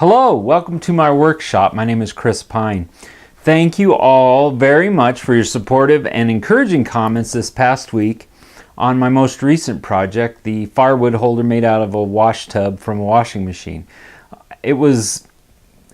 Hello, welcome to my workshop. My name is Chris Pine. Thank you all very much for your supportive and encouraging comments this past week on my most recent project, the firewood holder made out of a wash tub from a washing machine. It was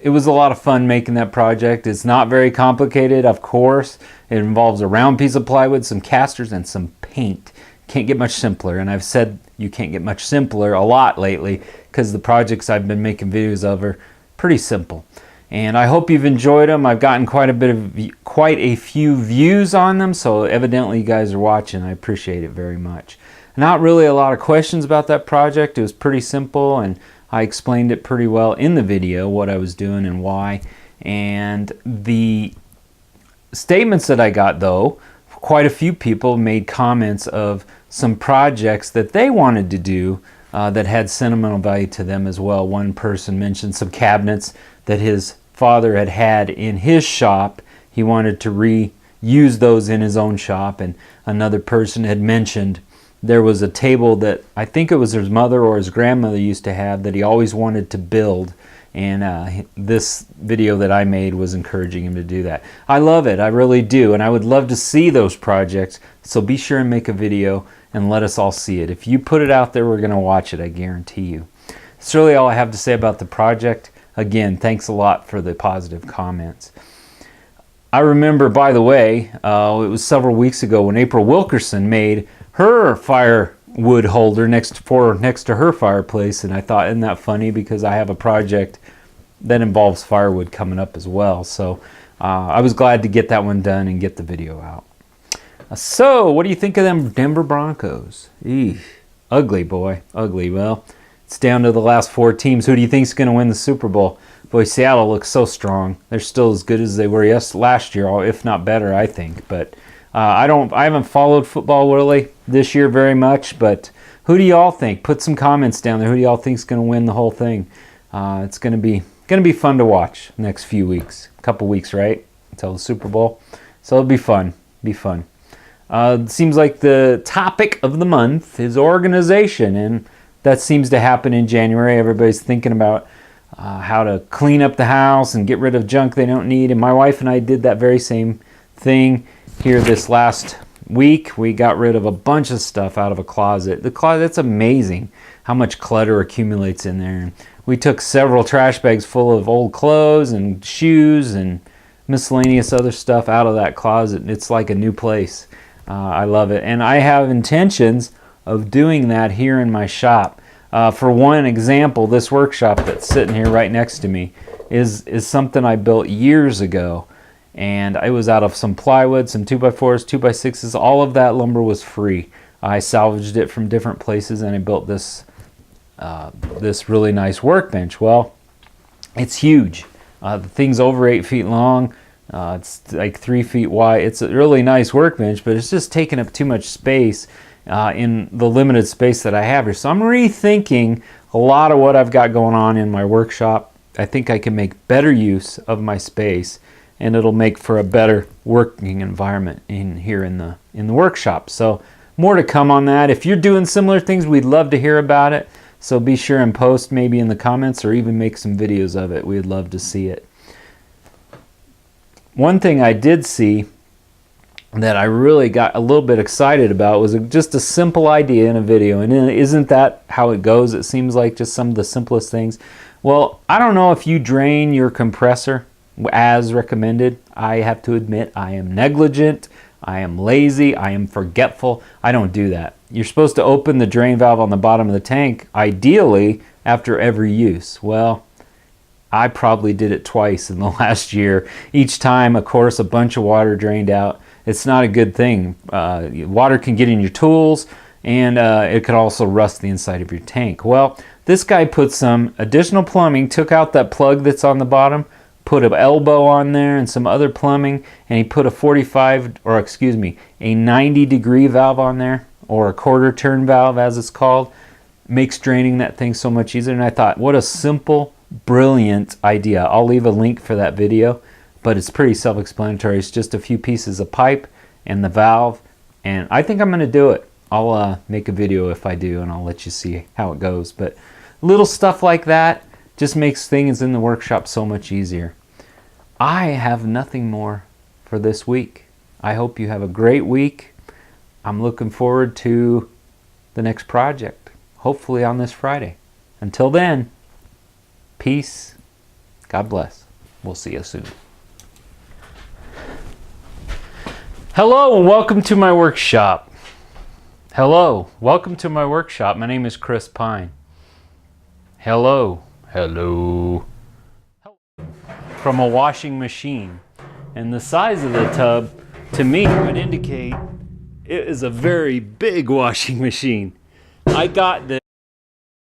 a lot of fun making that project. It's not very complicated, of course. It involves a round piece of plywood, some casters, and some paint. Can't get much simpler, and I've said you can't get much simpler a lot lately because the projects I've been making videos of are pretty simple. And I hope you've enjoyed them. I've gotten quite a few views on them, so evidently you guys are watching. I appreciate it very much. Not really a lot of questions about that project. It was pretty simple, and I explained it pretty well in the video, what I was doing and why. And the statements that I got, though, quite a few people made comments of some projects that they wanted to do that had sentimental value to them as well. One person mentioned some cabinets that his father had in his shop. He wanted to reuse those in his own shop. And another person had mentioned there was a table that I think it was his mother or his grandmother used to have that he always wanted to build. And this video that I made was encouraging him to do that. I love it, I really do, and I would love to see those projects, so be sure and make a video and let us all see it. If you put it out there, we're going to watch it, I guarantee you. That's really all I have to say about the project. Again, thanks a lot for the positive comments. I remember, by the way, it was several weeks ago when April Wilkerson made her firewood holder next to her fireplace, and I thought, isn't that funny, because I have a project that involves firewood coming up as well. So I was glad to get that one done and get the video out. So what do you think of them Denver Broncos? Eesh, ugly, boy, ugly. Well, it's down to the last 4 teams. Who do you think is going to win the Super Bowl? Boy, Seattle looks so strong. They're still as good as they were last year, if not better, I think. But I haven't followed football really this year very much, but who do y'all think? Put some comments down there. Who do y'all think is going to win the whole thing? It's going to be fun to watch next few weeks, a couple weeks, right, until the Super Bowl. So it'll be fun. It seems like the topic of the month is organization, and that seems to happen in January. Everybody's thinking about how to clean up the house and get rid of junk they don't need. And my wife and I did that very same thing here this last week. We got rid of a bunch of stuff out of a closet. The closet, it's amazing how much clutter accumulates in there. And we took several trash bags full of old clothes and shoes and miscellaneous other stuff out of that closet. It's like a new place. I love it. And I have intentions of doing that here in my shop. For one example, this workshop that's sitting here right next to me is something I built years ago. And it was out of some plywood, some 2x4s, 2x6s. All of that lumber was free. I salvaged it from different places, and I built this really nice workbench. Well, it's huge. The thing's over 8 feet long. It's like 3 feet wide. It's a really nice workbench, but it's just taking up too much space in the limited space that I have here. So I'm rethinking a lot of what I've got going on in my workshop. I think I can make better use of my space, and it'll make for a better working environment here in the workshop. So more to come on that. If you're doing similar things, we'd love to hear about it. So be sure and post maybe in the comments or even make some videos of it. We'd love to see it. One thing I did see that I really got a little bit excited about was just a simple idea in a video. And isn't that how it goes? It seems like just some of the simplest things. Well, I don't know if you drain your compressor as recommended. I have to admit I am negligent, I am lazy, I am forgetful. I don't do that. You're supposed to open the drain valve on the bottom of the tank, ideally after every use. Well, I probably did it twice in the last year. Each time, of course, a bunch of water drained out. It's not a good thing. Water can get in your tools, and it could also rust the inside of your tank. Well, this guy put some additional plumbing, took out that plug that's on the bottom, put an elbow on there and some other plumbing, and he put a 90-degree valve on there, or a quarter turn valve as it's called. Makes draining that thing so much easier. And I thought, what a simple, brilliant idea. I'll leave a link for that video, but it's pretty self-explanatory. It's just a few pieces of pipe and the valve, and I think I'm going to do it. I'll make a video if I do, and I'll let you see how it goes. But little stuff like that Just makes things in the workshop so much easier. I have nothing more for this week. I hope you have a great week. I'm looking forward to the next project, hopefully on this Friday. Until then, peace. God bless. We'll see you soon. Hello and welcome to my workshop. Hello, welcome to my workshop. My name is Chris Pine. Hello, hello. From a washing machine. And the size of the tub, to me, would indicate it is a very big washing machine. I got this.